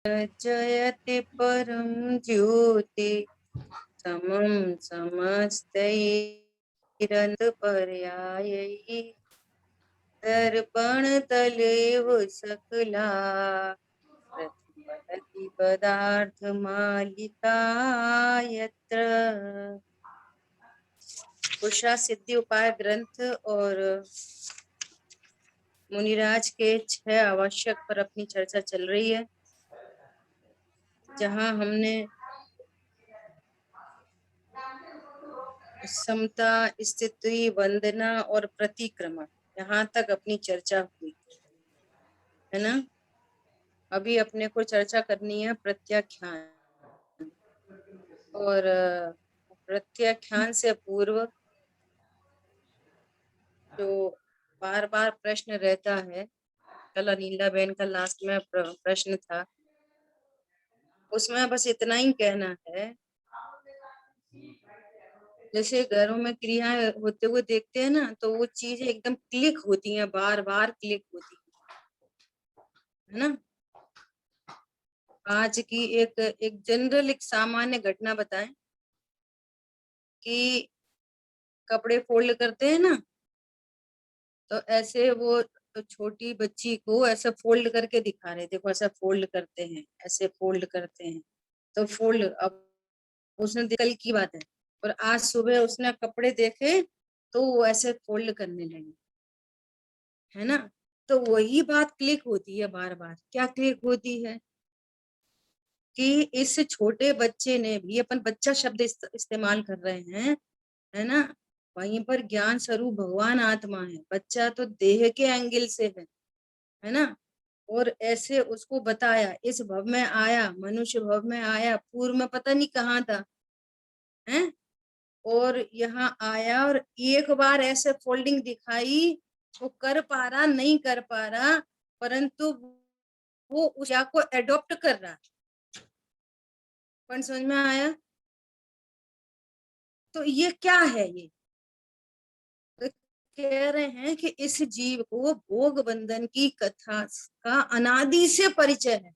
जयति परम ज्योति समम समस्तैरन्तपर्यायैः दर्पण तलेव सकला प्रतिफलति पदार्थमालिका यत्र। पुरुषा सिद्धि उपाय ग्रंथ और मुनिराज के 6 आवश्यक पर अपनी चर्चा चल रही है, जहां हमने समता, स्थिति, वंदना और प्रतिक्रमण यहाँ तक अपनी चर्चा हुई है ना। अभी अपने को चर्चा करनी है प्रत्याख्यान, और प्रत्याख्यान से पूर्व जो बार बार प्रश्न रहता है, कल अनिला बहन का लास्ट में प्रश्न था, उसमें बस इतना ही कहना है, जैसे घरों में क्रियाएं होते हुए देखते हैं ना, तो वो चीजें एकदम क्लिक होती हैं, बार बार क्लिक होती है ना। आज की एक जनरल, एक सामान्य घटना बताएं कि कपड़े फोल्ड करते हैं ना, तो ऐसे वो तो छोटी बच्ची को ऐसे फोल्ड करके दिखा रहे, देखो ऐसा फोल्ड करते हैं, ऐसे फोल्ड करते हैं, तो फोल्ड। अब उसने कल की बात है, और आज सुबह उसने कपड़े देखे तो वो ऐसे फोल्ड करने लगी, है ना। तो वही बात क्लिक होती है बार बार। क्या क्लिक होती है कि इस छोटे बच्चे ने भी, अपन बच्चा शब्द इस्तेमाल कर रहे हैं, है ना, वहीं पर ज्ञान स्वरूप भगवान आत्मा है, बच्चा तो देह के एंगल से है ना। और ऐसे उसको बताया, इस भव में आया, मनुष्य भव में आया, पूर्व में पता नहीं कहाँ था, है, और यहाँ आया और एक बार ऐसे फोल्डिंग दिखाई, वो कर पा रहा नहीं कर पा रहा, परंतु वो उस को एडॉप्ट कर रहा। पण समझ में आया? तो ये क्या है? ये तो कह रहे हैं कि इस जीव को भोग बंधन की कथा का अनादि से परिचय है।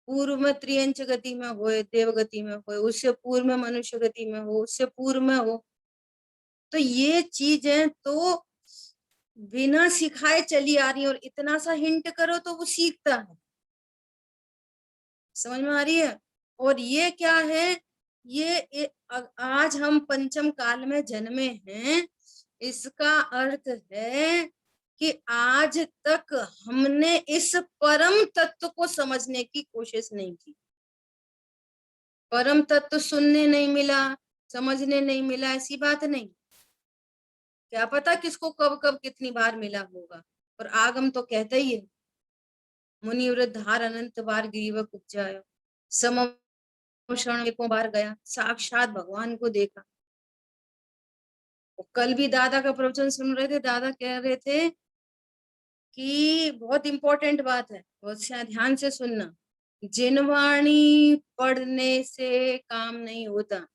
पूर्व में त्रियंच गति में हो, देव गति में हो, उससे पूर्व में मनुष्य गति में हो, उससे पूर्व में हो, तो ये चीजें तो बिना सिखाए चली आ रही है, और इतना सा हिंट करो तो वो सीखता है। समझ में आ रही है? और ये क्या है? आज हम पंचम काल में जन्मे हैं, इसका अर्थ है कि आज तक हमने इस परम तत्व को समझने की कोशिश नहीं की। परम तत्व सुनने नहीं मिला, समझने नहीं मिला, ऐसी बात नहीं। क्या पता किसको कब कब कितनी बार मिला होगा, पर आगम तो कहता ही है, मुनि वृद्धार अनंत बार गिरिवक उपजाया, समम शरण एको बार गया, साक्षात भगवान को देखा। कल भी दादा का प्रवचन सुन रहे थे, दादा कह रहे थे कि बहुत इंपॉर्टेंट बात है, बहुत ध्यान से सुनना, जिनवाणी पढ़ने से काम नहीं होता,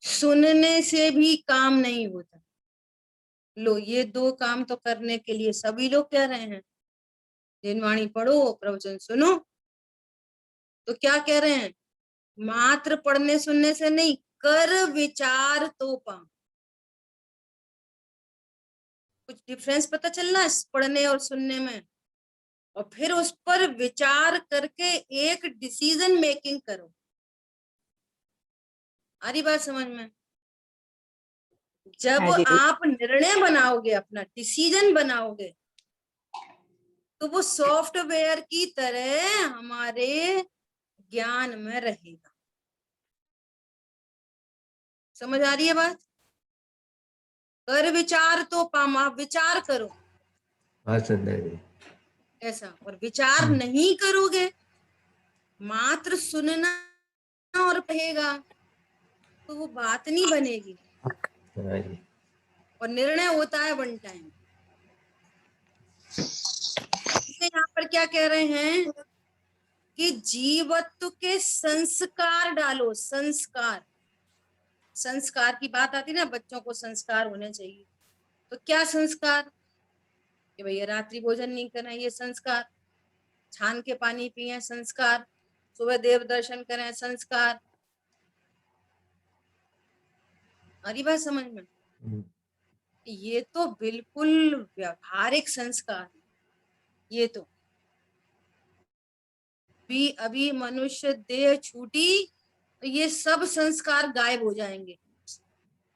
सुनने से भी काम नहीं होता। लो, ये 2 काम तो करने के लिए सभी लोग कह रहे हैं, जिनवाणी पढ़ो, प्रवचन सुनो। तो क्या कह रहे हैं? मात्र पढ़ने सुनने से नहीं, कर विचार तो पा। कुछ डिफरेंस पता चल रहा है पढ़ने और सुनने में? और फिर उस पर विचार करके एक डिसीजन मेकिंग करो। आ रही बात समझ में? जब हाँ जी। आप निर्णय बनाओगे, अपना डिसीजन बनाओगे, तो वो सॉफ्टवेयर की तरह हमारे ज्ञान में रहेगा। समझ आ रही है बात? कर विचार तो पामा, विचार करो। बहुत सुंदर जी। ऐसा, और विचार नहीं करोगे, मात्र सुनना और कहेगा, तो वो बात नहीं बनेगी। और निर्णय होता है वन टाइम। यहाँ पर क्या कह रहे हैं कि जीवत्व के संस्कार डालो। संस्कार, संस्कार की बात आती ना, बच्चों को संस्कार होने चाहिए। तो क्या संस्कार? कि भैया रात्रि भोजन नहीं करना, ये संस्कार। छान के पानी पिए संस्कार, सुबह देव दर्शन करें संस्कार। हमारी बात समझ में? ये तो बिल्कुल व्यवहारिक संस्कार है। ये तो भी अभी मनुष्य देह छूटी तो ये सब संस्कार गायब हो जाएंगे,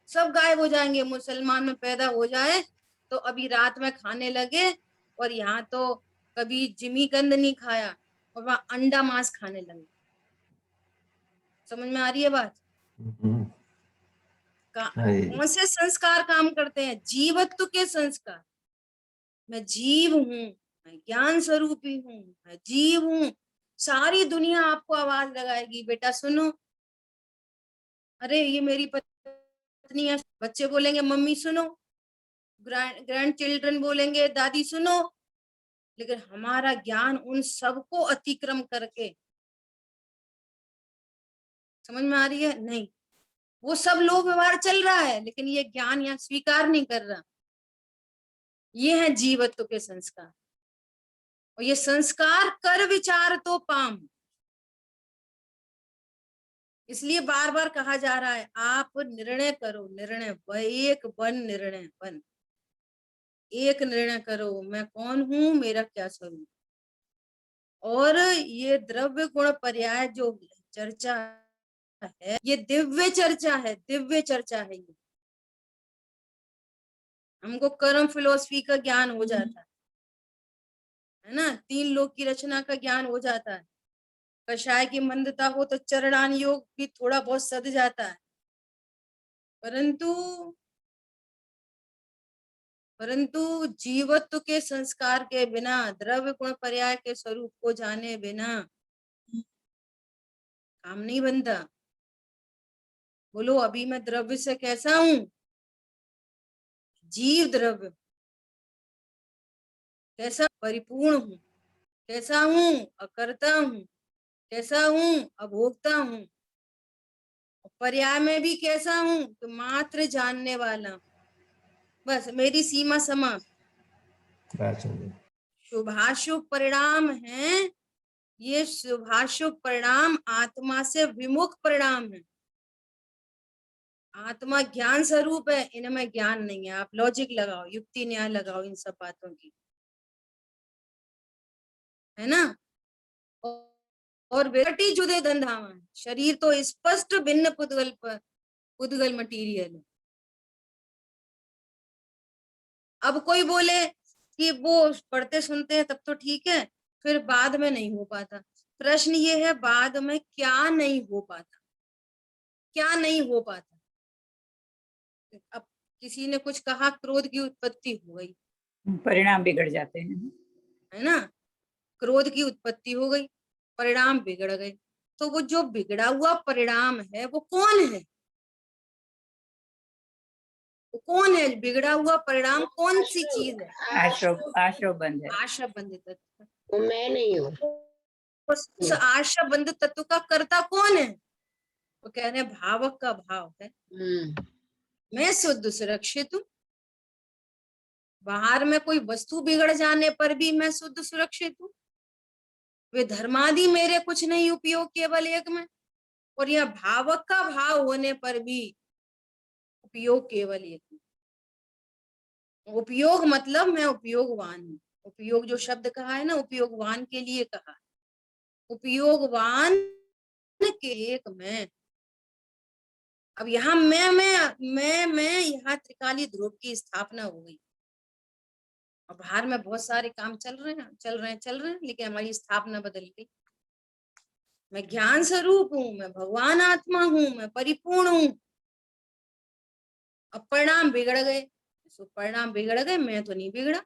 सब गायब हो जाएंगे। मुसलमान में पैदा हो जाए तो अभी रात में खाने लगे और यहाँ तो कभी जिमीकंद नहीं खाया और वहां अंडा मांस खाने लगे। समझ में आ रही है बात? कौन से संस्कार काम करते हैं? जीवत्व के संस्कार। मैं जीव हूं, मैं ज्ञान स्वरूपी हूं, मैं जीव हूं। सारी दुनिया आपको आवाज लगाएगी, बेटा सुनो, अरे ये मेरी पत्नी है। बच्चे बोलेंगे मम्मी सुनो, ग्रैंड चिल्ड्रन बोलेंगे दादी सुनो। लेकिन हमारा ज्ञान उन सबको अतिक्रम करके, समझ में आ रही है? नहीं, वो सब लोक व्यवहार चल रहा है लेकिन ये ज्ञान यहाँ स्वीकार नहीं कर रहा। ये है जीवत्व के संस्कार। और ये संस्कार कर विचार तो पाम, इसलिए बार बार कहा जा रहा है आप निर्णय करो, निर्णय एक बन, निर्णय बन, एक निर्णय करो, मैं कौन हूं, मेरा क्या स्वरूप। और ये द्रव्य गुण पर्याय जो चर्चा है, ये दिव्य चर्चा है, दिव्य चर्चा है। ये हमको कर्म फिलोसफी का ज्ञान हो जाता है ना, 3 लोक की रचना का ज्ञान हो जाता है। कषाय की मंदता हो तो चरणान योग भी थोड़ा बहुत सध जाता है। परंतु जीवत्व के संस्कार के बिना, द्रव्य गुण पर्याय के स्वरूप को जाने बिना काम नहीं बनता। बोलो अभी मैं द्रव्य से कैसा हूं? जीव द्रव्य। कैसा? परिपूर्ण हूं। कैसा हूं? अकर्ता हूं। कैसा हूं? अभोक्ता हूं। पर्याय में भी कैसा हूं? तो मात्र जानने वाला। बस मेरी सीमा समाप्त। शुभाशुभ परिणाम है, ये शुभाशुभ परिणाम आत्मा से विमुख परिणाम है। आत्मा ज्ञान स्वरूप है, इनमें ज्ञान नहीं है। आप लॉजिक लगाओ, युक्ति न्याय लगाओ इन सब बातों की, है ना। और विरटी जुदे धंधावा, शरीर तो स्पष्ट भिन्न पुद्गल मटीरियल है। अब कोई बोले कि वो पढ़ते सुनते हैं तब तो ठीक है, फिर बाद में नहीं हो पाता। प्रश्न ये है बाद में क्या नहीं हो पाता, क्या नहीं हो पाता? अब किसी ने कुछ कहा, क्रोध की उत्पत्ति हो गई, परिणाम बिगड़ जाते हैं, है ना। क्रोध की उत्पत्ति हो गई, परिणाम बिगड़ गए। तो वो जो बिगड़ा हुआ परिणाम है वो कौन है? वो कौन है? बिगड़ा हुआ परिणाम कौन सी चीज है? आश्रवबंध है। आशाबंध तत्व। वो मैं नहीं हूँ। उस आशाबंध तत्व का कर्ता कौन है? वो कह रहे भावक का भाव है। मैं शुद्ध सुरक्षित हूँ, बाहर में कोई वस्तु बिगड़ जाने पर भी मैं शुद्ध सुरक्षित हूँ। वे धर्मादि मेरे कुछ नहीं उपयोग, केवल एक में। और यह भावक का भाव होने पर भी उपयोग केवल एक में। उपयोग मतलब मैं उपयोगवान हूँ। उपयोग जो शब्द कहा है ना, उपयोगवान के लिए कहा है। उपयोगवान के एक मैं। अब यहाँ मैं यहाँ त्रिकाली ध्रुव की स्थापना हो गई। और बाहर में बहुत सारे काम चल रहे हैं, लेकिन हमारी स्थापना बदल गई। मैं ज्ञान स्वरूप हूँ, मैं भगवान आत्मा हूँ, मैं परिपूर्ण हूँ। अब परिणाम बिगड़ गए, तो परिणाम बिगड़ गए, मैं तो नहीं बिगड़ा।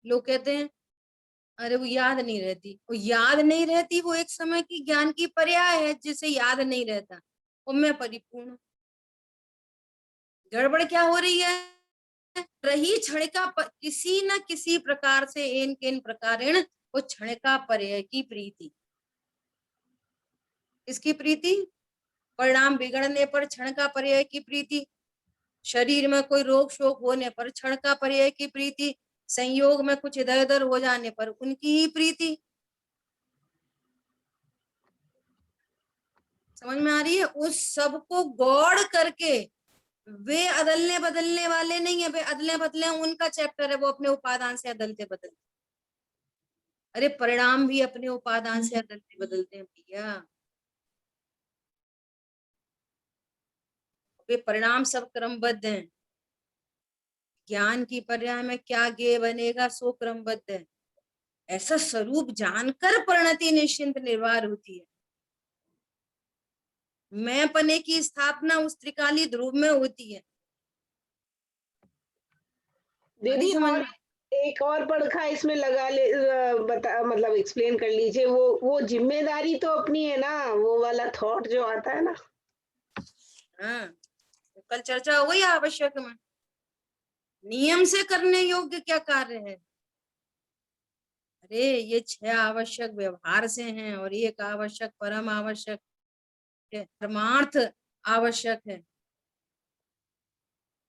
लोग कहते हैं अरे वो याद नहीं रहती, वो याद नहीं रहती, वो एक समय की ज्ञान की पर्याय है जिसे याद नहीं रहता। और मैं परिपूर्ण हूँ। गड़बड़ क्या हो रही है? रही क्षणिका किसी न किसी प्रकार से इन किन प्रकारेण वो क्षणिका पर्याय की प्रीति। इसकी प्रीति, परिणाम बिगड़ने पर क्षण का पर्याय की प्रीति, शरीर में कोई रोग शोक होने पर क्षण का पर्याय की प्रीति, संयोग में कुछ इधर उधर हो जाने पर उनकी ही प्रीति। समझ में आ रही है? उस सब को गौड़ करके, वे अदलने बदलने वाले नहीं है, वे अदले बदले उनका चैप्टर है, वो अपने उपादान से अदलते बदलते। अरे परिणाम भी अपने उपादान से अदलते बदलते हैं भैया। वे परिणाम सब क्रमबद्ध हैं। ज्ञान की पर्याय में क्या ज्ञेय बनेगा सो क्रमबद्ध है। ऐसा स्वरूप जानकर परिणति निश्चिंत निर्वार होती है। मैं पने की स्थापना उस त्रिकाली ध्रुव में होती है। दीदी समझ और एक और पड़खा इसमें लगा ले, बता मतलब एक्सप्लेन कर लीजिए। वो जिम्मेदारी तो अपनी है ना, वो वाला थॉट जो आता है ना। हाँ, कल चर्चा हो गई आवश्यक में। नियम से करने योग्य क्या कार्य है? अरे ये 6 आवश्यक व्यवहार से हैं और एक आवश्यक परम आवश्यक है, परमार्थ आवश्यक है।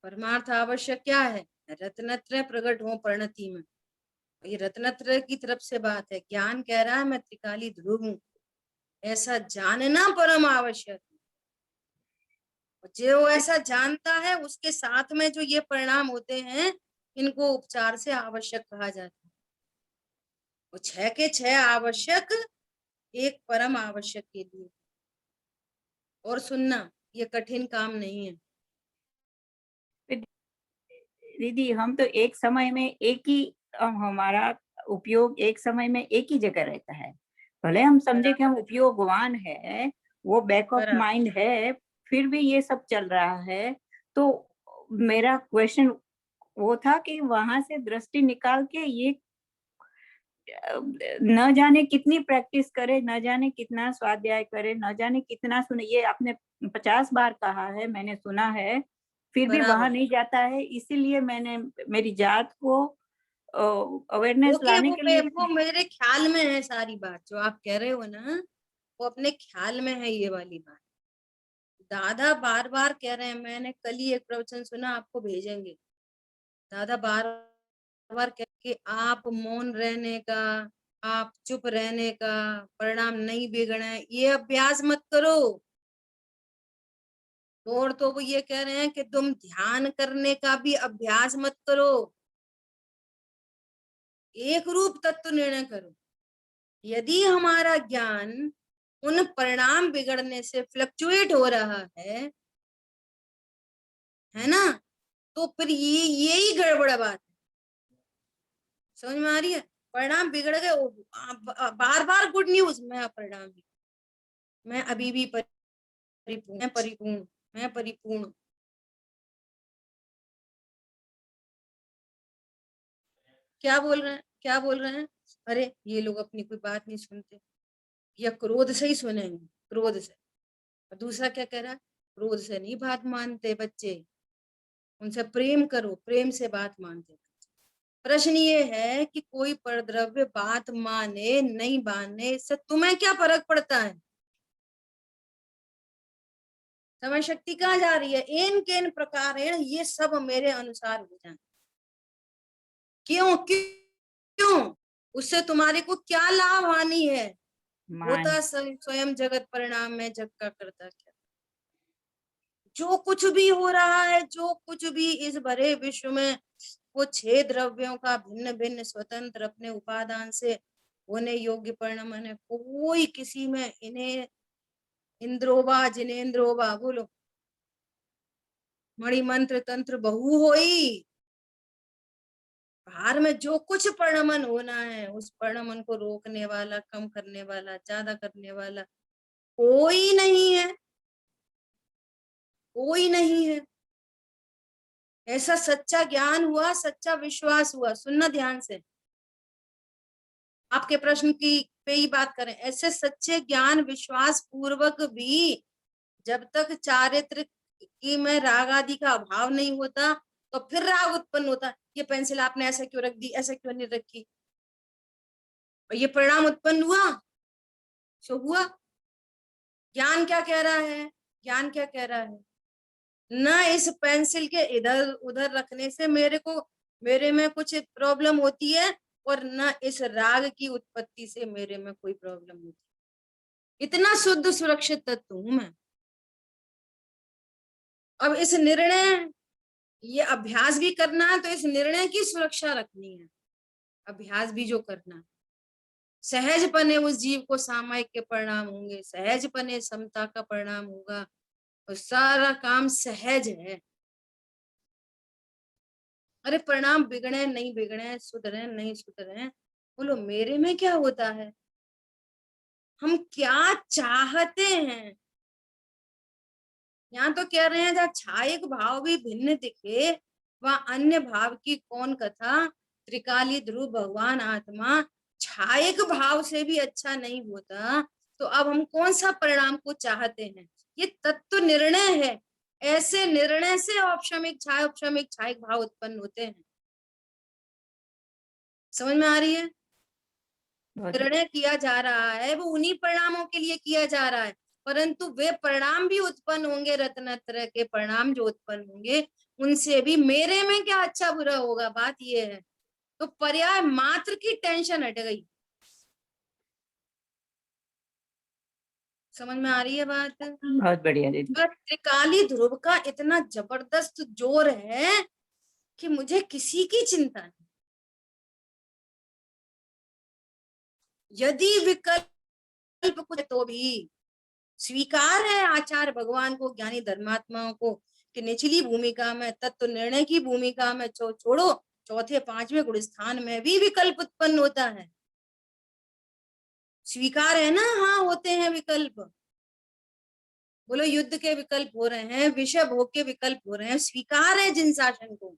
परमार्थ आवश्यक क्या है? रत्नत्रय प्रकट हो परिणति में। ये रत्नत्रय की तरफ से बात है। ज्ञान कह रहा है मैं त्रिकाली ध्रुव हूं, ऐसा जानना परम आवश्यक है। जो ऐसा जानता है उसके साथ में जो ये परिणाम होते हैं, इनको उपचार से आवश्यक कहा जाता है। वो 6 के 6 आवश्यक एक परम आवश्यक के लिए। और सुनना, ये कठिन काम नहीं है। दीदी हम तो एक समय में एक ही हमारा उपयोग एक समय में एक ही जगह रहता है। भले हम समझे कि हम उपयोगवान है, वो बैक ऑफ माइंड है, फिर भी ये सब चल रहा है। तो मेरा क्वेश्चन वो था कि वहां से दृष्टि निकाल के ये न जाने कितनी प्रैक्टिस करे, न जाने कितना स्वाध्याय करे, न जाने कितना सुने। ये आपने 50 बार कहा है, मैंने सुना है, फिर भी वहां नहीं जाता है। इसीलिए मैंने मेरी जात को अवेयरनेस लाने के लिए वो मेरे ख्याल में है सारी बात जो आप कह रहे हो ना, वो अपने ख्याल में है ये वाली बात। दादा बार बार कह रहे हैं, मैंने कल ही एक प्रवचन सुना, आपको भेजेंगे। दादा बार बार कह के आप मौन रहने का, आप चुप रहने का, परिणाम नहीं बिगड़े, ये अभ्यास मत करो। और तो वो ये कह रहे हैं कि तुम ध्यान करने का भी अभ्यास मत करो, एक रूप तत्व निर्णय करो। यदि हमारा ज्ञान उन परिणाम बिगड़ने से फ्लक्चुएट हो रहा है ना, तो फिर ये यही गड़बड़ बात है। समझ में आ रही है? परिणाम बिगड़ गए, बार बार गुड न्यूज, मैं परिणाम भी, मैं अभी भी परिपूर्ण, मैं परिपूर्ण, मैं परिपूर्ण। क्या बोल रहे हैं, क्या बोल रहे हैं? अरे ये लोग अपनी कोई बात नहीं सुनते, या क्रोध से ही सुनेंगे, क्रोध से। और दूसरा क्या कह रहा है? क्रोध से नहीं बात मानते बच्चे, उनसे प्रेम करो, प्रेम से बात मानते। प्रश्न ये है कि कोई परद्रव्य बात माने नहीं माने, इससे तुम्हें क्या फर्क पड़ता है? समय शक्ति कहाँ जा रही है? इन केन प्रकार ये सब मेरे अनुसार हो जाए। क्यों क्यों? उससे तुम्हारे को क्या लाभ हानि है? होता स्वयं जगत परिणाम में जग का करता क्या। जो कुछ भी हो रहा है, जो कुछ भी इस भरे विश्व में, वो 6 द्रव्यों का भिन्न भिन्न स्वतंत्र अपने उपादान से होने योग्य परिणाम है। कोई किसी में इन्हें इंद्रोबा जिनेन्द्रोबा बोलो, मणि मंत्र तंत्र बहु होई। बाहर में जो कुछ परिणमन होना है, उस परिणमन को रोकने वाला, कम करने वाला, ज्यादा करने वाला कोई नहीं है, कोई नहीं है। ऐसा सच्चा ज्ञान हुआ, सच्चा विश्वास हुआ। सुनना ध्यान से, आपके प्रश्न की पे ही बात करें। ऐसे सच्चे ज्ञान विश्वास पूर्वक भी जब तक चारित्र की में राग आदि का अभाव नहीं होता, तो फिर राग उत्पन्न होता। ये पेंसिल आपने ऐसे क्यों रख दी, ऐसे क्यों नहीं रखी, और ये परिणाम उत्पन्न हुआ, सो हुआ। ज्ञान क्या कह रहा है? ज्ञान क्या कह रहा है? न इस पेंसिल के इधर उधर रखने से मेरे को मेरे में कुछ प्रॉब्लम होती है और न इस राग की उत्पत्ति से मेरे में कोई प्रॉब्लम होती है। इतना शुद्ध सुरक्षित तत्व हूं मैं। अब इस निर्णय, ये अभ्यास भी करना है तो इस निर्णय की सुरक्षा रखनी है। अभ्यास भी जो करना है, सहजपने उस जीव को सामायिक के परिणाम होंगे, सहजपने समता का परिणाम होगा, और सारा काम सहज है। अरे परिणाम बिगड़े नहीं बिगड़े, सुधरे नहीं सुधरे, बोलो मेरे में क्या होता है, हम क्या चाहते हैं। यहाँ तो कह रहे हैं जहाँ छायक भाव भी भिन्न दिखे, वह अन्य भाव की कौन कथा, त्रिकाली ध्रुव भगवान आत्मा छायक भाव से भी अच्छा नहीं होता, तो अब हम कौन सा परिणाम को चाहते हैं। ये तत्व निर्णय है, ऐसे निर्णय से औपशमिक छाय औपशमिक छायक भाव उत्पन्न होते हैं। समझ में आ रही है। निर्णय किया जा रहा है वो उन्हीं परिणामों के लिए किया जा रहा है, परंतु वे परिणाम भी उत्पन्न होंगे, रत्नत्रय के परिणाम जो उत्पन्न होंगे उनसे भी मेरे में क्या अच्छा बुरा होगा, बात ये है। तो पर्याय मात्र की टेंशन हट गई। समझ में आ रही है बात। बहुत बढ़िया दीदी। बस त्रिकाली ध्रुव का इतना जबरदस्त जोर है कि मुझे किसी की चिंता नहीं। यदि विकल्प कुछ तो भी स्वीकार है आचार्य भगवान को, ज्ञानी धर्मात्माओं को, कि निचली भूमिका में तत्व निर्णय की भूमिका में छोड़ो, चौथे पांचवें गुण स्थान में भी विकल्प उत्पन्न होता है। स्वीकार है ना, हाँ होते हैं विकल्प। बोलो युद्ध के विकल्प हो रहे हैं, विषय भोग के विकल्प हो रहे हैं, स्वीकार है जिन शासन को,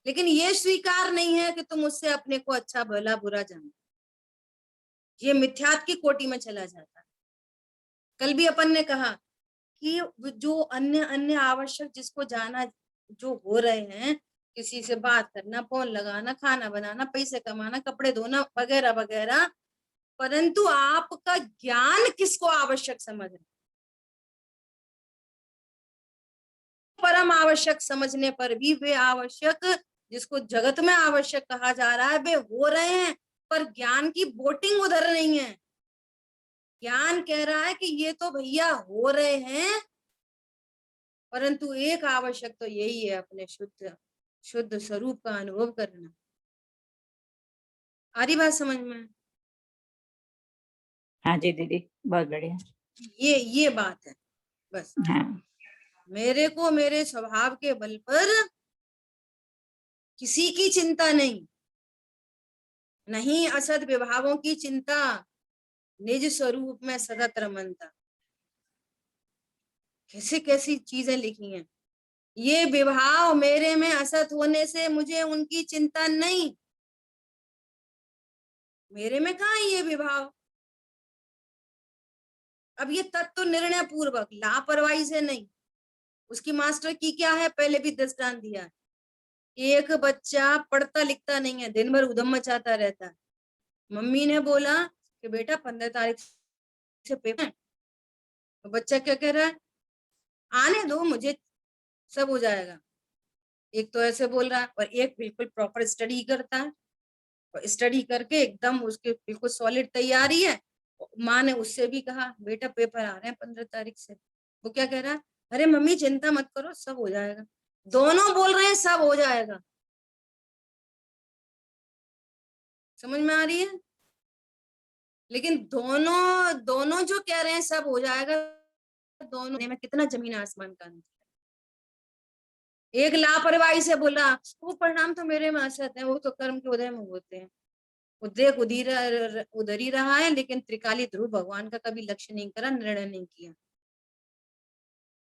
लेकिन ये स्वीकार नहीं है कि तुम उससे अपने को अच्छा भला बुरा जानो। ये मिथ्यात्व की कोटि में चला जाता है। कल भी अपन ने कहा कि जो अन्य अन्य आवश्यक जिसको जाना जो हो रहे हैं, किसी से बात करना, फोन लगाना, खाना बनाना, पैसे कमाना, कपड़े धोना वगैरह वगैरह, परंतु आपका ज्ञान किसको आवश्यक समझ रहे, परम आवश्यक समझने पर भी वे आवश्यक जिसको जगत में आवश्यक कहा जा रहा है वे हो रहे हैं, पर ज्ञान की बोटिंग उधर नहीं है। ज्ञान कह रहा है कि ये तो भैया हो रहे हैं, परंतु एक आवश्यक तो यही है, अपने शुद्ध शुद्ध स्वरूप का अनुभव करना। आ रही बात समझ में। हाँ जी दीदी, बहुत बढ़िया। ये बात है बस। हाँ मेरे को मेरे स्वभाव के बल पर किसी की चिंता नहीं, नहीं असद विभावों की चिंता, निज स्वरूप में सतत रमनता। कैसी कैसी चीजें लिखी हैं। ये विभाव मेरे में असत होने से मुझे उनकी चिंता नहीं, मेरे में कहाँ ये विभाव। अब ये तत्व निर्णय पूर्वक लापरवाही से नहीं। उसकी मास्टर की क्या है, पहले भी दृष्टांत दिया है। एक बच्चा पढ़ता लिखता नहीं है, दिन भर उधम मचाता रहता है। मम्मी ने बोला कि बेटा 15 तारीख से पेपर है। तो बच्चा क्या कह रहा है, आने दो मुझे, सब हो जाएगा। एक तो ऐसे बोल रहा है, और एक बिल्कुल प्रॉपर स्टडी करता है, और स्टडी करके एकदम उसके बिल्कुल सॉलिड तैयारी है। माँ ने उससे भी कहा बेटा पेपर आ रहे हैं 15 तारीख से। वो क्या कह रहा है, अरे मम्मी चिंता मत करो सब हो जाएगा। दोनों बोल रहे हैं सब हो जाएगा। समझ में आ रही है। लेकिन दोनों दोनों जो कह रहे हैं सब हो जाएगा, दोनों में कितना जमीन आसमान का अंतर। एक लापरवाही से बोला वो परिणाम तो मेरे में असत है, वो तो कर्म के उदय में होते हैं, उद्रेक उधर ही रहा है, लेकिन त्रिकाली ध्रुव भगवान का कभी लक्ष्य नहीं करा, निर्णय नहीं किया,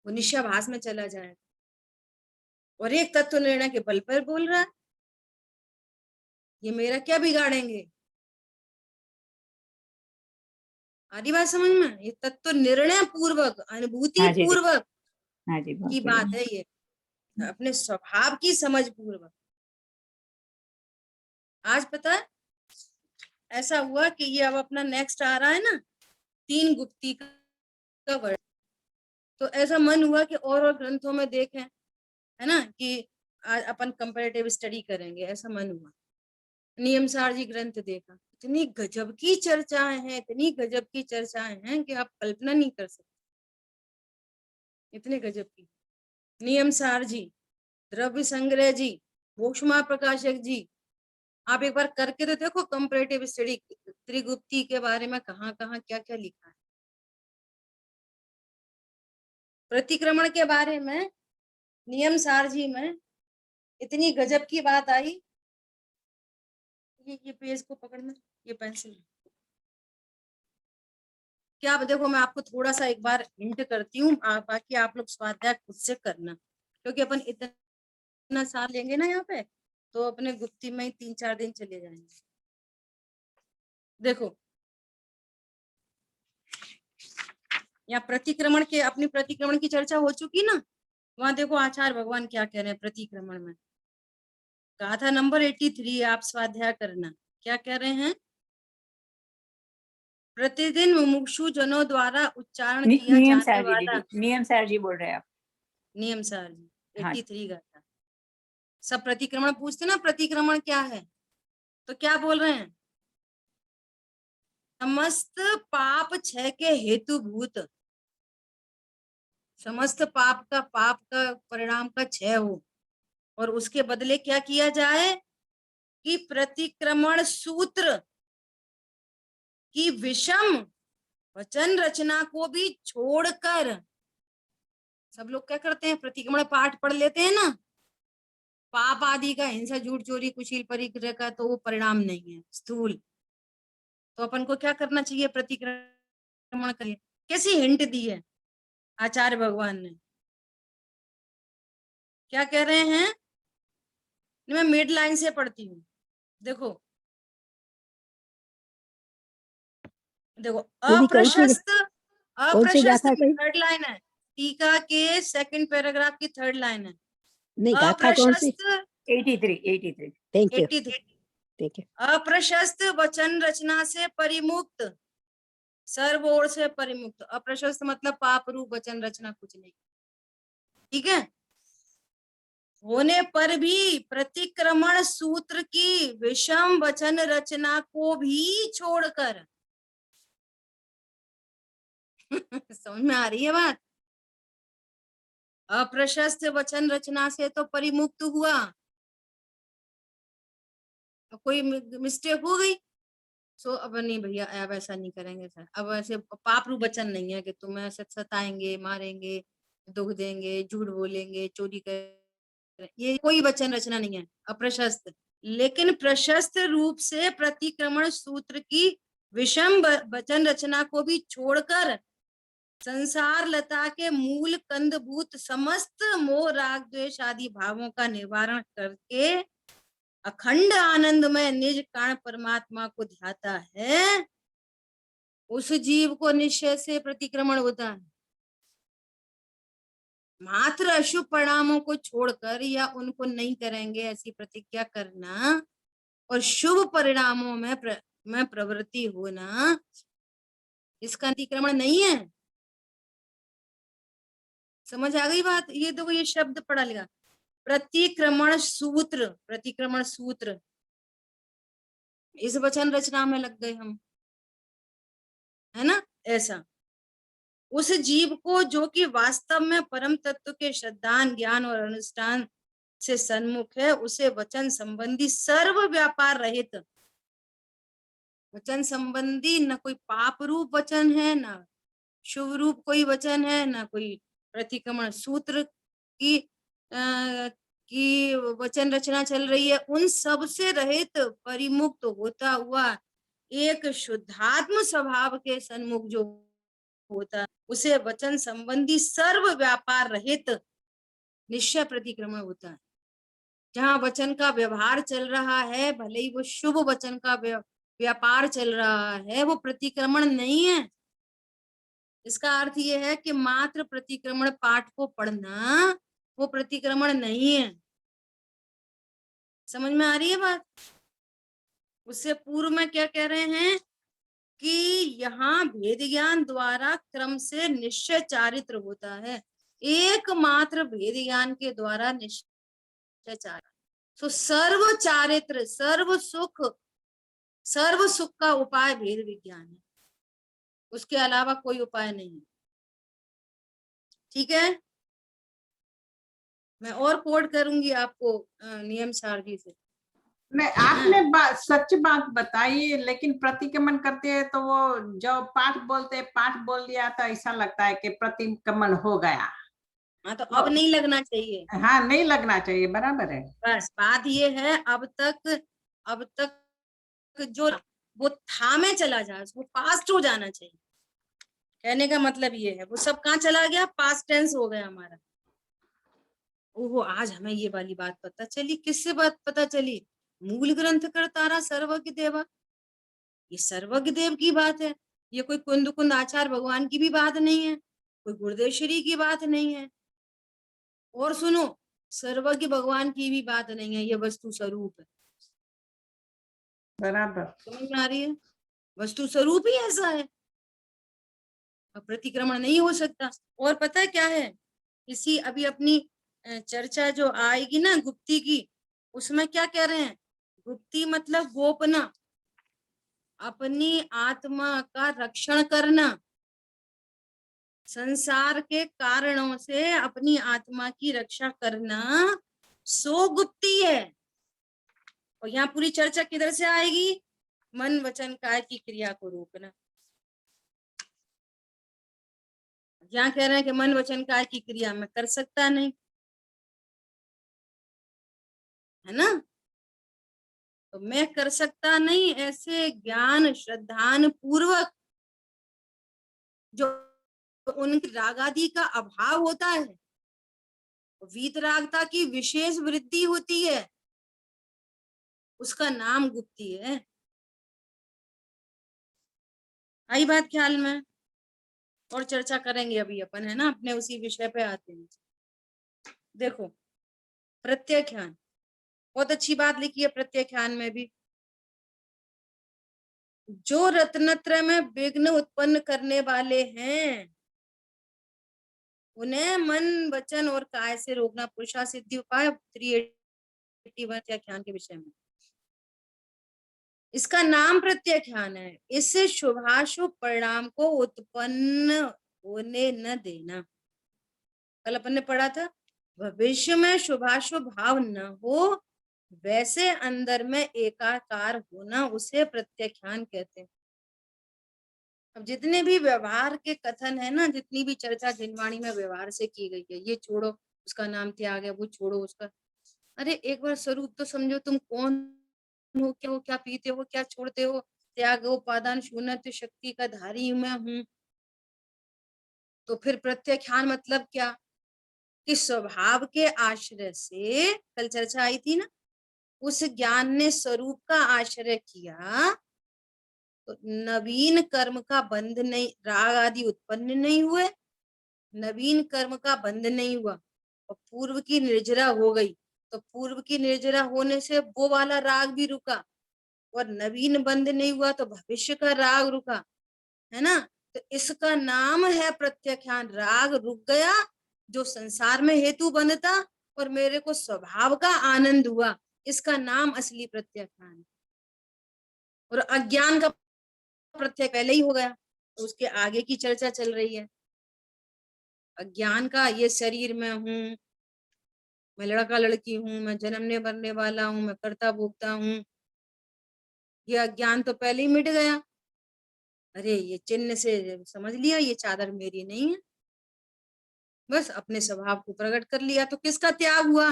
वो निशाभास में चला जाए। और एक तत्व निर्णय के बल पर बोल रहा है, ये मेरा क्या बिगाड़ेंगे। आदि बात समझ में। ये तत्व निर्णय पूर्वक अनुभूति हाँ जी पूर्वक हाँ जी, बहुत की बात बढ़िया। है, ये अपने स्वभाव की समझ पूर्वक। आज पता है ऐसा हुआ कि ये अब अपना नेक्स्ट आ रहा है ना, 3 गुप्ती का वर्ड। तो ऐसा मन हुआ कि और ग्रंथों में देखें, है ना, कि आज अपन कंपैरेटिव स्टडी करेंगे, ऐसा मन हुआ। नियम सार जी ग्रंथ देखा, इतनी गजब की चर्चाएं हैं, इतनी गजब की चर्चाएं हैं कि आप कल्पना नहीं कर सकते, इतने गजब की। नियम सार जी, द्रव्य संग्रह जी, ऊष्मा प्रकाशक जी, आप एक बार करके तो देखो कंपैरेटिव स्टडी त्रिगुप्ती के बारे में, कहाँ कहाँ क्या क्या लिखा है। प्रतिक्रमण के बारे में नियम सार जी में इतनी गजब की बात आई। ये पेज को पकड़ना, ये पेंसिल क्या, आप देखो मैं आपको थोड़ा सा एक बार हिंट करती हूँ, बाकी आप लोग स्वाध्याय खुद से करना, क्योंकि अपन इतना साल लेंगे ना यहाँ पे, तो अपने गुप्ती में ही 3-4 दिन चले जाएंगे। देखो यहाँ प्रतिक्रमण के, अपनी प्रतिक्रमण की चर्चा हो चुकी ना, वहां देखो आचार्य भगवान क्या कह रहे हैं प्रतिक्रमण में। गाथा नंबर 83 आप स्वाध्याय करना, क्या कह रहे हैं? प्रतिदिन मुमुक्षु जनों द्वारा उच्चारण किया नियम जाने सार जी वाला, दीदी, नियम सार जी बोल रहे हैं आप। नियम सार जी 83 हाँ। गाथा। सब प्रतिक्रमण पूछते ना प्रतिक्रमण क्या है, तो क्या बोल रहे हैं? समस्त पाप क्षय के हेतुभूत, समस्त पाप का परिणाम का क्षय हो, और उसके बदले क्या किया जाए कि प्रतिक्रमण सूत्र की विषम वचन रचना को भी छोड़कर, सब लोग क्या करते हैं, प्रतिक्रमण पाठ पढ़ लेते हैं ना, पाप आदि का, हिंसा झूठ चोरी कुशील परिग्रह का तो वो परिणाम नहीं है स्थूल, तो अपन को क्या करना चाहिए, प्रतिक्रमण करिए। कैसी हिंट दी है आचार्य भगवान ने, क्या कह रहे हैं? मैं मिड लाइन से पढ़ती हूँ, देखो देखो, दीदी अप्रशस्त, कौन सी अप्रशस्त गाथा की कही? थर्ड लाइन है, टीका के सेकंड पैराग्राफ की थर्ड लाइन है, नहीं, गाथा कौन सी? अप्रशस्त 83। थैंक यू, 83, ठीक है। अप्रशस्त वचन रचना से परिमुक्त, सर्व ओर से परिमुक्त। अप्रशस्त मतलब पाप रूप वचन रचना कुछ नहीं, ठीक है। होने पर भी प्रतिक्रमण सूत्र की विषम वचन रचना को भी छोड़कर समझ में आ रही है बात? अप्रशस्त वचन रचना से तो परिमुक्त हुआ, कोई मिस्टेक हो गई, सो अब नहीं भैया, अब ऐसा नहीं करेंगे सर, अब ऐसे पाप रूप वचन नहीं है कि तुम्हें ऐसे सताएंगे, मारेंगे, दुख देंगे, झूठ बोलेंगे, चोरी कर, ये कोई वचन रचना नहीं है अप्रशस्त। लेकिन प्रशस्त रूप से प्रतिक्रमण सूत्र की विषम वचन रचना को भी छोड़कर संसार लता के मूल कंदभूत समस्त मोह राग द्वेष आदि भावों का निवारण करके अखंड आनंद में निज कारण परमात्मा को ध्याता है, उस जीव को निश्चय से प्रतिक्रमण होता है। मात्र अशुभ परिणामों को छोड़कर या उनको नहीं करेंगे ऐसी प्रतिज्ञा करना, और शुभ परिणामों में प्रवृत्ति होना, इसका अतिक्रमण नहीं है। समझ आ गई बात? ये देखो ये शब्द पढ़ा लिखा, प्रतिक्रमण सूत्र, प्रतिक्रमण सूत्र, इस वचन रचना में लग गए हम, है ना? ऐसा उस जीव को जो कि वास्तव में परम तत्व के श्रद्धान ज्ञान और अनुष्ठान से सन्मुख है, उसे वचन संबंधी सर्व व्यापार रहित, वचन संबंधी न कोई पाप रूप वचन है, न शुभ रूप कोई वचन है, न कोई प्रतिक्रमण सूत्र की वचन रचना चल रही है, उन सब से रहित परिमुक्त होता हुआ एक शुद्धात्म स्वभाव के सन्मुख जो होता, उसे वचन संबंधी सर्व व्यापार रहित निश्चय प्रतिक्रमण होता है। जहाँ वचन का व्यवहार चल रहा है, भले ही वो शुभ वचन का व्यापार चल रहा है, वो प्रतिक्रमण नहीं है। इसका अर्थ ये है कि मात्र प्रतिक्रमण पाठ को पढ़ना वो प्रतिक्रमण नहीं है। समझ में आ रही है बात? उससे पूर्व में क्या कह रहे हैं कि यहाँ भेद ज्ञान द्वारा क्रम से निश्चय चारित्र होता है, एकमात्र भेद ज्ञान के द्वारा निश्चय चार। तो सर्व चारित्र, सर्व सुख का उपाय भेद विज्ञान है, उसके अलावा कोई उपाय नहीं है। ठीक है, मैं और कोड करूंगी आपको नियम सार जी से। नहीं, आपने सच बात बताई, लेकिन प्रतिक्रमण करते हैं तो वो जो पाठ बोलते हैं, पाठ बोल लिया तो ऐसा लगता है कि प्रतिक्रमण हो गया। हाँ, तो अब नहीं लगना चाहिए। हाँ, नहीं लगना चाहिए, बराबर है। बस बात ये है, अब तक जो वो थामे चला जाए, वो पास्ट हो जाना चाहिए। कहने का मतलब ये है, वो सब कहाँ चला गया, पास्ट टेंस हो गया हमारा। ओहो, आज हमें ये वाली बात पता चली। किससे बात पता चली? मूल ग्रंथ कर्तारा सर्वज्ञ देवा, ये सर्वज्ञ देव की बात है। ये कोई कुंद आचार्य भगवान की भी बात नहीं है, कोई गुरुदेव श्री की बात नहीं है। और सुनो, सर्वज्ञ भगवान की भी बात नहीं है, ये वस्तु स्वरूप है। बराबर, समझ में आ रही है? वस्तु स्वरूप ही ऐसा है, प्रतिक्रमण नहीं हो सकता। और पता है क्या है, इसी अभी अपनी चर्चा जो आएगी ना गुप्ती की, उसमें क्या कह रहे हैं? गुप्ती मतलब गोपना, अपनी आत्मा का रक्षण करना, संसार के कारणों से अपनी आत्मा की रक्षा करना, सो गुप्ती है। और यहाँ पूरी चर्चा किधर से आएगी? मन वचन काया की क्रिया को रोकना। यहाँ कह रहे हैं कि मन वचन काया की क्रिया में कर सकता नहीं, है ना? तो मैं कर सकता नहीं, ऐसे ज्ञान श्रद्धान पूर्वक जो उनकी रागादि का अभाव होता है, वीतरागता की विशेष वृद्धि होती है, उसका नाम गुप्ती है। आई बात ख्याल में? और चर्चा करेंगे अभी अपन, है ना, अपने उसी विषय पे आते हैं। देखो, प्रत्याख्यान, बहुत अच्छी बात लिखी है प्रत्याख्यान में भी। जो रत्नत्रय में विघ्न उत्पन्न करने वाले हैं, उन्हें मन वचन और काय से रोकना। पुरुषा सिद्धि उपाय 381 प्रत्याख्यान के विषय में, इसका नाम प्रत्याख्यान है। इससे शुभाशुभ परिणाम को उत्पन्न होने न देना। कल अपन ने पढ़ा था, भविष्य में शुभाशुभ भाव न हो, वैसे अंदर में एकाकार होना, उसे प्रत्याख्यान कहते हैं। अब जितने भी व्यवहार के कथन है ना, जितनी भी चर्चा जिनवाणी में व्यवहार से की गई है, ये छोड़ो उसका नाम त्याग है, वो छोड़ो उसका, अरे एक बार स्वरूप तो समझो, तुम कौन हो, क्या पीते हो, क्या छोड़ते हो? त्याग उपादान शून्य शक्ति का धारी मैं हूं। तो फिर प्रत्याख्यान मतलब क्या? कि स्वभाव के आश्रय से, कल चर्चा आई थी ना, उस ज्ञान ने स्वरूप का आश्रय किया, तो नवीन कर्म का बंध नहीं, राग आदि उत्पन्न नहीं हुए, नवीन कर्म का बंध नहीं हुआ, और पूर्व की निर्जरा हो गई। तो पूर्व की निर्जरा होने से वो वाला राग भी रुका, और नवीन बंध नहीं हुआ तो भविष्य का राग रुका, है ना? तो इसका नाम है प्रत्याख्यान। राग रुक गया जो संसार में हेतु बनता, और मेरे को स्वभाव का आनंद हुआ, इसका नाम असली प्रत्याख्यान है। और अज्ञान का प्रत्यय पहले ही हो गया, तो उसके आगे की चर्चा चल रही है। अज्ञान का, ये शरीर में हूँ, मैं लड़का लड़की हूँ, मैं जन्मने मरने वाला हूँ, मैं कर्ता भोक्ता हूँ, ये अज्ञान तो पहले ही मिट गया। अरे ये चिन्ह से समझ लिया ये चादर मेरी नहीं है, बस अपने स्वभाव को प्रकट कर लिया। तो किसका त्याग हुआ?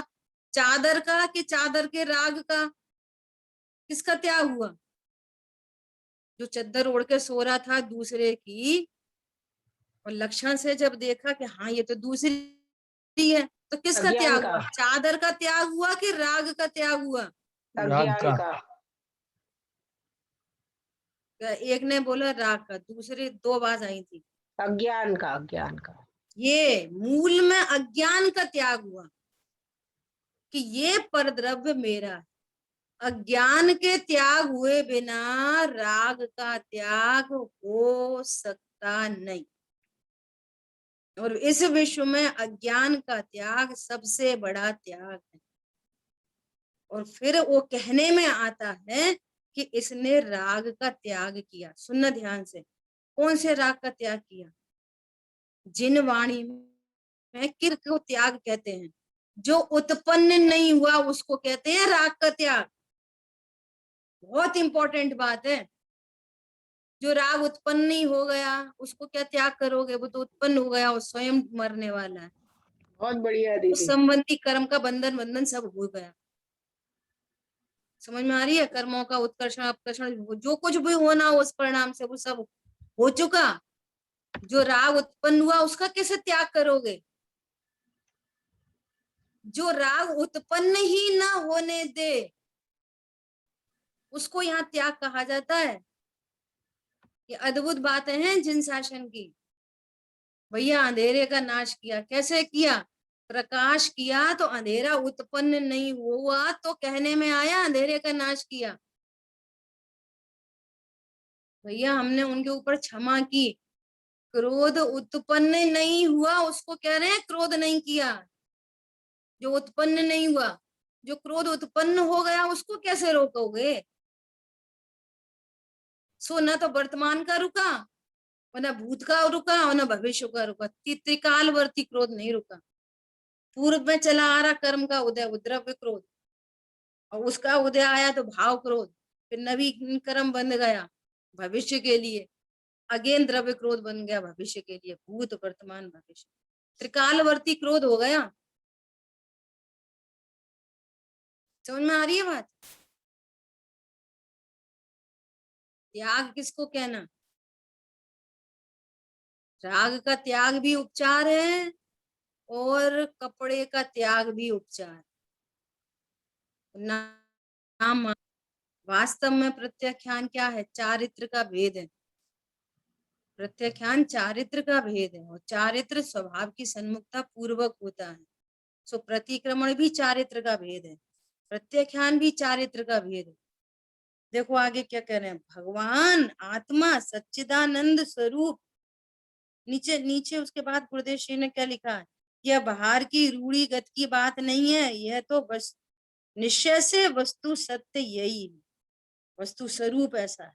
चादर का कि चादर के राग का? किसका त्याग हुआ? जो चद्दर ओढ़ के सो रहा था दूसरे की, और लक्षण से जब देखा कि हाँ ये तो दूसरी है, तो किसका त्याग हुआ? चादर का त्याग हुआ कि राग का त्याग हुआ? अज्ञान का। एक ने बोला राग का, दूसरे दो आवाज आई थी अज्ञान का, अज्ञान का। ये मूल में अज्ञान का त्याग हुआ कि ये परद्रव्य मेरा है। अज्ञान के त्याग हुए बिना राग का त्याग हो सकता नहीं, और इस विश्व में अज्ञान का त्याग सबसे बड़ा त्याग है। और फिर वो कहने में आता है कि इसने राग का त्याग किया। सुनना ध्यान से, कौन से राग का त्याग किया? जिन वाणी में किर को त्याग कहते हैं, जो उत्पन्न नहीं हुआ उसको कहते हैं राग का त्याग। बहुत इंपॉर्टेंट बात है। जो राग उत्पन्न नहीं हो गया उसको क्या त्याग करोगे? वो तो उत्पन्न हो गया, वो स्वयं मरने वाला है। बहुत बढ़िया उस दीदी। संबंधी कर्म का बंधन सब हो गया। समझ में आ रही है? कर्मों का उत्कर्षण अपकर्षण जो कुछ भी होना उस परिणाम से वो सब हो चुका। जो राग उत्पन्न हुआ उसका कैसे त्याग करोगे? जो राग उत्पन्न ही ना होने दे उसको यहाँ त्याग कहा जाता है। ये अद्भुत बातें हैं जिन शासन की। भैया अंधेरे का नाश किया, कैसे किया? प्रकाश किया तो अंधेरा उत्पन्न नहीं हुआ, तो कहने में आया अंधेरे का नाश किया। भैया हमने उनके ऊपर क्षमा की, क्रोध उत्पन्न नहीं हुआ उसको कह रहे हैं क्रोध नहीं किया। जो उत्पन्न नहीं हुआ, जो क्रोध उत्पन्न हो गया उसको कैसे रोकोगे? सो न तो वर्तमान का रुका, और न भूत का रुका, और न भविष्य का रुका। त्रिकालवर्ती क्रोध नहीं रुका। पूर्व में चला आ रहा कर्म का उदय, द्रव्य क्रोध, और उसका उदय आया तो भाव क्रोध, फिर नवीन कर्म बन गया भविष्य के लिए, अगेन द्रव्य क्रोध बन गया भविष्य के लिए, भूत वर्तमान भविष्य, त्रिकालवर्ती क्रोध हो गया। समझ में आ रही है बात? त्याग किसको कहना? राग का त्याग भी उपचार है और कपड़े का त्याग भी उपचार। नाम वास्तव में प्रत्याख्यान क्या है? चारित्र का भेद है। प्रत्याख्यान चारित्र का भेद है, और चारित्र स्वभाव की सन्मुखता पूर्वक होता है। सो प्रतिक्रमण भी चारित्र का भेद है, प्रत्याख्यान भी चारित्र का भेद है। देखो आगे क्या कह रहे हैं, भगवान आत्मा सच्चिदानंद स्वरूप। नीचे नीचे उसके बाद गुरुदेव श्री ने क्या लिखा है? यह बाहर की रूढ़िगत की बात नहीं है, यह तो बस निश्चय से वस्तु सत्य यही है, वस्तु स्वरूप ऐसा है।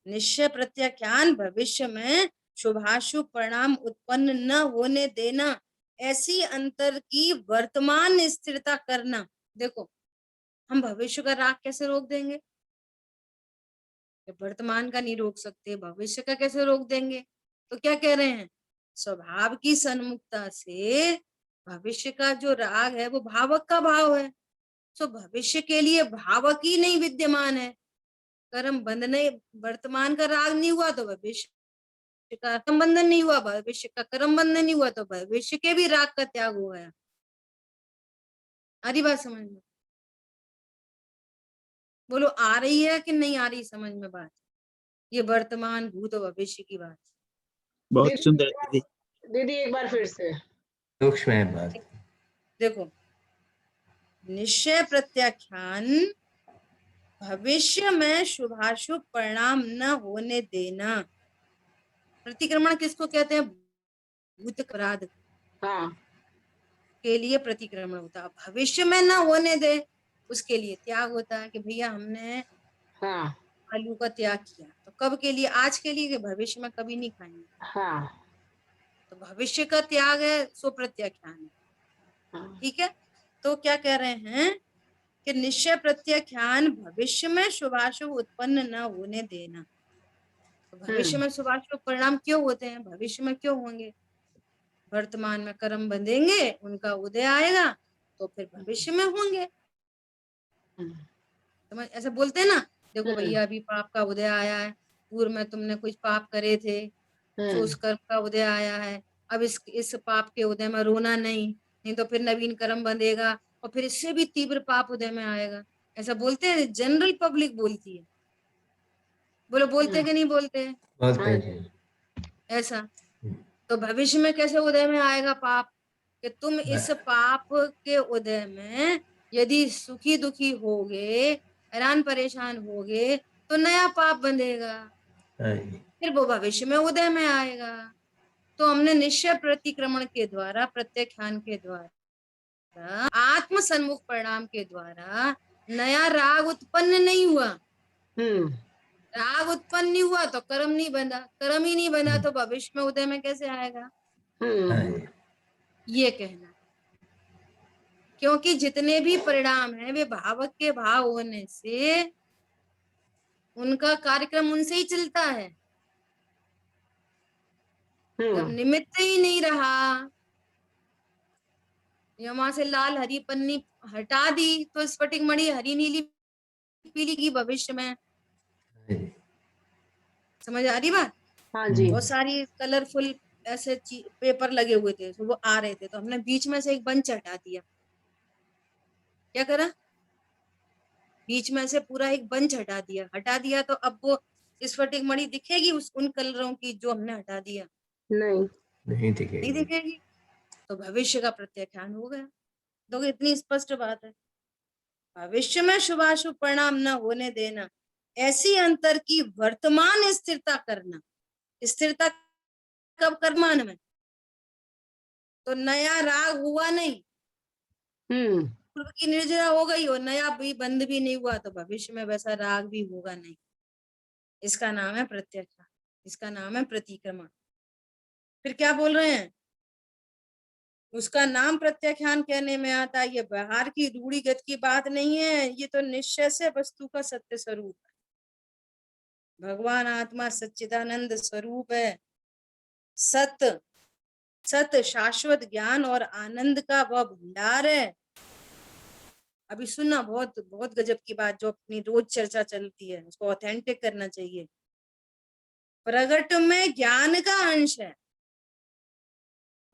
निश्चय प्रत्याख्यान भविष्य में शुभाशुभ परिणाम उत्पन्न न होने देना, ऐसी अंतर की वर्तमान स्थिरता करना। देखो हम भविष्य का राग कैसे रोक देंगे? वर्तमान का नहीं रोक सकते, भविष्य का कैसे रोक देंगे? तो क्या कह रहे हैं? स्वभाव की सन्मुखता से भविष्य का जो राग है वो भावक का भाव है। सो भविष्य के लिए भावक ही नहीं विद्यमान है, कर्म बंधने, वर्तमान का राग नहीं हुआ तो भविष्य का कर्म बंधन नहीं हुआ, भविष्य का कर्म बंधन नहीं हुआ तो भविष्य के भी राग का त्याग हो गया। आ रही बात समझ में? बोलो आ रही है कि नहीं आ रही समझ में बात? ये वर्तमान भूत और भविष्य की बात। बहुत सुंदर दीदी। दीदी एक बार फिर से सूक्ष्म है बात। देखो निश्चय प्रत्याख्यान भविष्य में शुभाशुभ परिणाम न होने देना। प्रतिक्रमण किसको कहते हैं? भूत अपराध हाँ के लिए प्रतिक्रमण होता है। भविष्य में न होने दे उसके लिए त्याग होता है कि भैया हमने हाँ आलू का त्याग किया, तो कब के लिए? आज के लिए, कि भविष्य में कभी नहीं खाएंगे। हाँ तो भविष्य का त्याग है सो प्रत्याख्यान है। हाँ ठीक है, तो क्या कह रहे हैं कि निश्चय प्रत्याख्यान भविष्य में शुभाशुभ उत्पन्न न होने देना। तो भविष्य में शुभाशुभ परिणाम क्यों होते हैं? भविष्य में क्यों होंगे? वर्तमान में कर्म बंधेंगे, उनका उदय आएगा तो फिर भविष्य में होंगे। समझ? ऐसे बोलते हैं ना, देखो भैया अभी पाप का उदय आया है, पूर्व में तुमने कुछ पाप करे थे तो उस कर्म का उदय आया है, अब इस पाप के उदय में रोना नहीं तो फिर नवीन कर्म बंधेगा और फिर इससे भी तीव्र पाप उदय में आएगा। ऐसा बोलते हैं, जनरल पब्लिक बोलती है। बोलो बोलते हैं कि नहीं बोलते हैं? बोलते हैं। ऐसा तो भविष्य में कैसे उदय में आएगा पाप? कि तुम इस पाप के उदय में यदि सुखी दुखी होगे, हैरान परेशान होगे तो नया पाप बंधेगा, फिर वो भविष्य में उदय में आएगा। तो हमने निश्चय प्रतिक्रमण के द्वारा, प्रत्याख्यान के द्वारा आत्म सन्मुख परिणाम के द्वारा नया राग उत्पन्न नहीं हुआ। राग उत्पन्न नहीं हुआ तो कर्म नहीं बंधा, कर्म ही नहीं बंधा तो भविष्य में उदय में कैसे आएगा? हाँ जी, ये कहना। क्योंकि जितने भी परिणाम हैं वे भावक के भाव होने से उनका कार्यक्रम उनसे ही चलता है। जब निमित्त ही नहीं रहा, या वहां से लाल हरी पन्नी हटा दी तो स्फटिक मणि हरी नीली पीली की भविष्य में। हाँ जी, समझ आ रही बात? हाँ जी। बहुत सारी कलरफुल ऐसे पेपर लगे हुए थे तो वो आ रहे थे, तो हमने बीच में से एक बंच हटा दिया। क्या करा? बीच में से पूरा एक बंच हटा दिया तो अब वो स्फटिक मणि दिखेगी उन कलरों की जो हमने हटा दिया? नहीं नहीं नहीं दिखेगी। दिखेगी। तो भविष्य का प्रत्याख्यान हो गया। तो इतनी स्पष्ट बात है। भविष्य में शुभाशुभ परिणाम न होने देना, ऐसी अंतर की वर्तमान स्थिरता करना। स्थिरता कब? कर्मान में। तो नया राग हुआ नहीं, पूर्व की निर्जरा हो गई और नया भी बंद भी नहीं हुआ तो भविष्य में वैसा राग भी होगा नहीं। इसका नाम है प्रत्याख्यान, इसका नाम है प्रतिक्रमण। फिर क्या बोल रहे हैं? उसका नाम प्रत्याख्यान कहने में आता है। ये व्यवहार की रूढ़िगत की बात नहीं है, ये तो निश्चय से वस्तु का सत्य स्वरूप है। भगवान आत्मा सच्चिदानंद स्वरूप है। सत्य सत्य शाश्वत ज्ञान और आनंद का वह भंडार है। अभी सुनना, बहुत बहुत गजब की बात जो अपनी रोज चर्चा चलती है, उसको ऑथेंटिक करना चाहिए। प्रगट में ज्ञान का अंश है।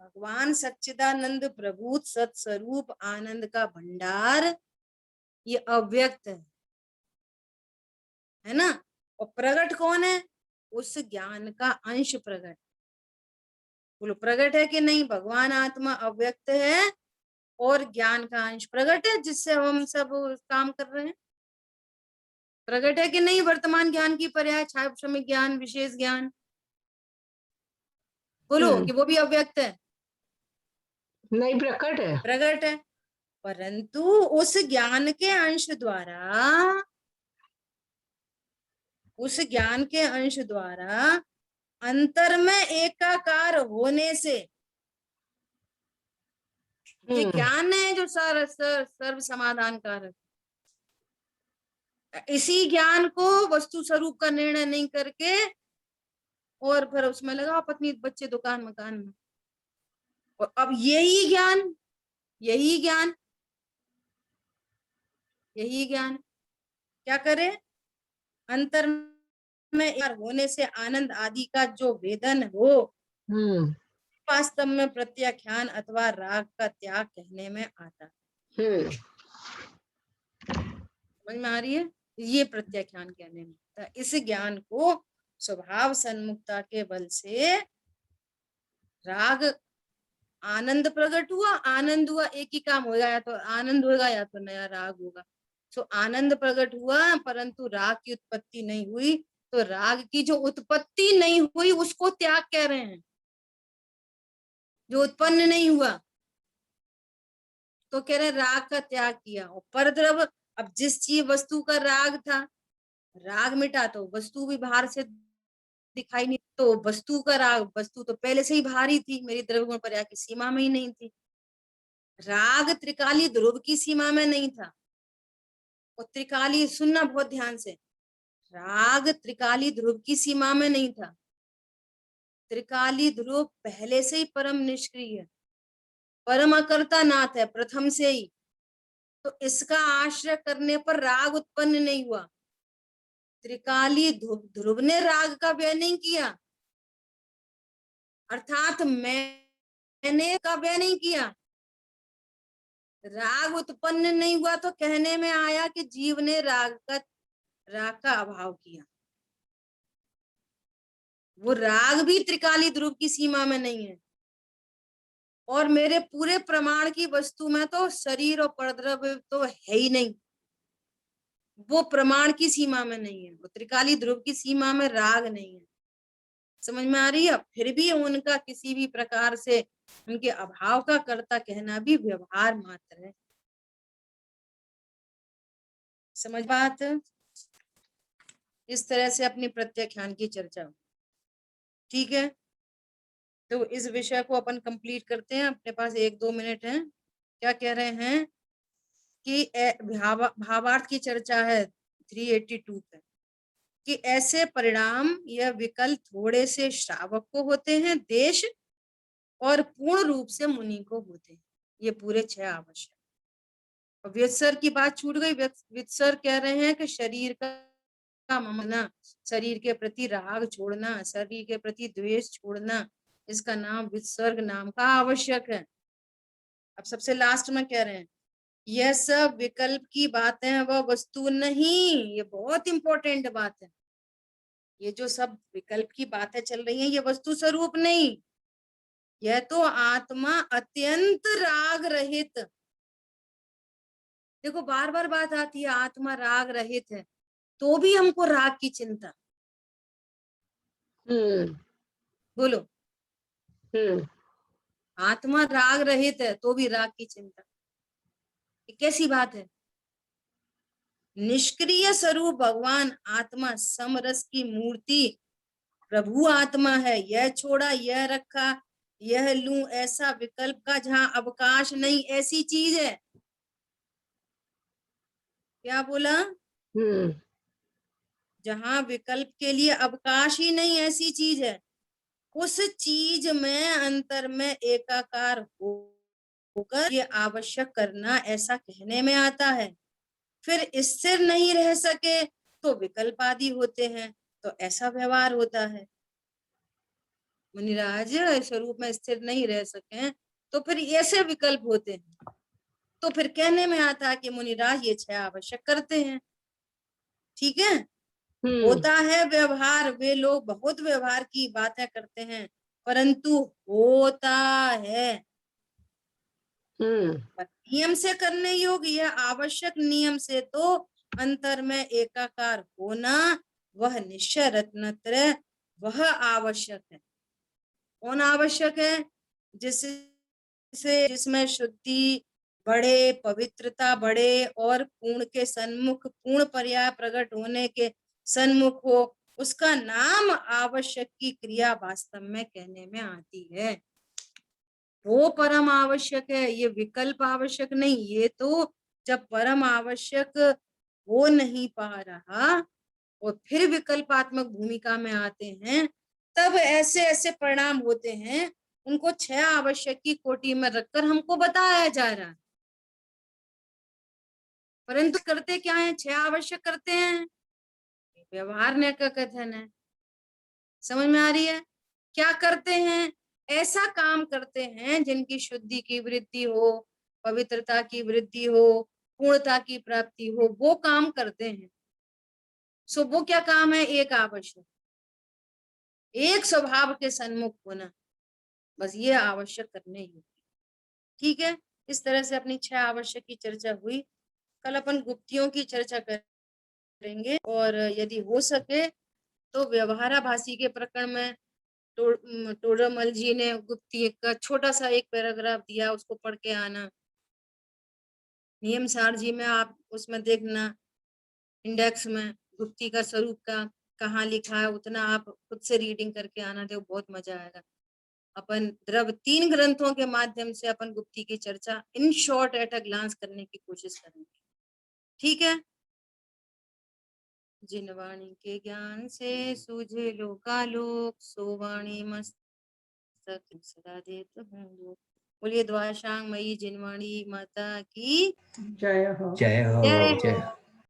भगवान सच्चिदानंद प्रभु सत्स्वरूप आनंद का भंडार ये अव्यक्त है ना। और प्रगट कौन है? उस ज्ञान का अंश प्रगट। बोलो प्रगट है कि नहीं? भगवान आत्मा अव्यक्त है और ज्ञान का अंश प्रगट है, जिससे हम सब काम कर रहे हैं। प्रगट है कि नहीं? वर्तमान ज्ञान की पर्याय छाया ज्ञान, विशेष ज्ञान। बोलो कि वो भी अव्यक्त है? नहीं, प्रकट है। प्रगट है, परंतु उस ज्ञान के अंश द्वारा, उस ज्ञान के अंश द्वारा अंतर में एकाकार होने से, ये ज्ञान है जो सर्व समाधान कारक। इसी ज्ञान को वस्तु स्वरूप का निर्णय नहीं करके और फिर उसमें लगा पत्नी बच्चे दुकान मकान में। और अब यही ज्ञान क्या करे? अंतर में एक होने से आनंद आदि का जो वेदन हो, वास्तव में प्रत्याख्यान अथवा राग का त्याग कहने में आता है। समझ में आ रही है? ये प्रत्याख्यान कहने में आता है। इस ज्ञान को स्वभाव सन्मुखता के बल से राग आनंद प्रकट हुआ, आनंद हुआ, एक ही काम होगा, या तो आनंद होगा या तो नया राग होगा। तो आनंद प्रकट हुआ परंतु राग की उत्पत्ति नहीं हुई, तो राग की जो उत्पत्ति नहीं हुई उसको त्याग कह रहे हैं, जो उत्पन्न नहीं हुआ। तो कह रहे राग का त्याग किया। और परद्रव, अब जिस चीज वस्तु का राग था, राग मिटा तो वस्तु भी बाहर से दिखाई नहीं, तो वस्तु का राग, वस्तु तो पहले से ही भारी थी, मेरी द्रव्य गुण पर्याय की सीमा में ही नहीं थी। राग त्रिकाली ध्रुव की सीमा में नहीं था। और त्रिकाली, सुनना बहुत ध्यान से, राग त्रिकाली ध्रुव की सीमा में नहीं था। त्रिकाली ध्रुव पहले से ही परम निष्क्रिय है, परम अकर्ता नाथ है प्रथम से ही। तो इसका आश्रय करने पर राग उत्पन्न नहीं हुआ। त्रिकाली ध्रुव ने राग का व्यय नहीं किया, अर्थात मैंने का व्यय नहीं किया। राग उत्पन्न नहीं हुआ तो कहने में आया कि जीव ने राग का अभाव किया। वो राग भी त्रिकाली ध्रुव की सीमा में नहीं है। और मेरे पूरे प्रमाण की वस्तु में तो शरीर और परद्रव्य तो है ही नहीं, वो प्रमाण की सीमा में नहीं है, वो त्रिकाली ध्रुव की सीमा में राग नहीं है। समझ में आ रही है? फिर भी उनका किसी भी प्रकार से उनके अभाव का कर्ता कहना भी व्यवहार मात्र है। समझ बात? इस तरह से अपनी प्रत्याख्यान की चर्चा। ठीक है, तो इस विषय को अपन कंप्लीट करते हैं। अपने पास 1-2 मिनट हैं। क्या कह रहे हैं कि भावार्थ की चर्चा है 382 पे, कि ऐसे परिणाम या विकल्प थोड़े से श्रावक को होते हैं देश, और पूर्ण रूप से मुनि को होते हैं। ये पूरे 6 आवश्यक। व्युत्सर की बात छूट गई। व्युत्सर कह रहे हैं कि शरीर का ममना, शरीर के प्रति राग छोड़ना, शरीर के प्रति द्वेष छोड़ना, इसका नाम व्युत्सर्ग नाम का आवश्यक है। अब सबसे लास्ट में कह रहे हैं यह सब विकल्प की बातें हैं, वह वस्तु नहीं। ये बहुत इंपॉर्टेंट बात है। ये जो सब विकल्प की बातें चल रही हैं, ये वस्तु स्वरूप नहीं, यह तो आत्मा अत्यंत राग रहित। देखो बार बार बात आती है आत्मा राग रहित है, तो भी हमको राग की चिंता। बोलो, आत्मा राग रहित है तो भी राग की चिंता, ये कैसी बात है? निष्क्रिय स्वरूप भगवान आत्मा समरस की मूर्ति प्रभु आत्मा है। यह छोड़ा, यह रखा, यह लूं, ऐसा विकल्प का जहां अवकाश नहीं, ऐसी चीज है। क्या बोला? जहां विकल्प के लिए अवकाश ही नहीं, ऐसी चीज है। उस चीज में अंतर में एकाकार होकर ये आवश्यक करना, ऐसा कहने में आता है। फिर स्थिर नहीं रह सके तो विकल्प आदि होते हैं, तो ऐसा व्यवहार होता है। मुनिराज स्वरूप में स्थिर नहीं रह सके तो फिर ऐसे विकल्प होते हैं, तो फिर कहने में आता है कि मुनिराज ये 6 आवश्यक करते हैं। ठीक है, होता है व्यवहार। वे लोग बहुत व्यवहार की बातें करते हैं, परंतु होता है। पर नियम से करने योग्य यह आवश्यक, नियम से तो अंतर में एकाकार होना, वह निश्चय रत्नत्रय, वह आवश्यक है। कौन आवश्यक है? जिसमें शुद्धि बढ़े, पवित्रता बढ़े, और पूर्ण के सन्मुख, पूर्ण पर्याय प्रकट होने के सन्मुख हो, उसका नाम आवश्यक की क्रिया वास्तव में कहने में आती है। वो परम आवश्यक है, ये विकल्प आवश्यक नहीं। ये तो जब परम आवश्यक हो नहीं पा रहा और फिर विकल्पात्मक भूमिका में आते हैं, तब ऐसे ऐसे परिणाम होते हैं, उनको 6 आवश्यक की कोटि में रखकर हमको बताया जा रहा है। परंतु करते क्या है? 6 आवश्यक करते हैं, व्यवहार ने का कथन है। समझ में आ रही है? क्या करते हैं? ऐसा काम करते हैं जिनकी शुद्धि की वृद्धि हो, पवित्रता की वृद्धि हो, पूर्णता की प्राप्ति हो, वो काम करते हैं। सो वो क्या काम है? एक आवश्यक, एक स्वभाव के सन्मुख होना, बस ये आवश्यक करने ही। ठीक है, इस तरह से अपनी 6 आवश्यक की चर्चा हुई। कल अपन गुप्तियों की चर्चा करेंगे, और यदि हो सके तो व्यवहाराभासी के प्रकरण में टोडरमल जी ने गुप्ती का छोटा सा एक पैराग्राफ दिया, उसको पढ़ के आना। नियम सार जी में आप उसमें देखना, इंडेक्स में गुप्ती का स्वरूप का कहाँ लिखा है, उतना आप खुद से रीडिंग करके आना, देखो बहुत मजा आएगा। अपन द्रव 3 ग्रंथों के माध्यम से अपन गुप्ती की चर्चा in short at a glance करने की कोशिश करेंगे। ठीक है। जिन वाणी के ज्ञान से सूझे लोकालोक, सो वाणी मस्तक सदा देत हूँ। बोलिए द्वाशांग मई जिनवाणी माता की जय हो। जय हो जय जय हो।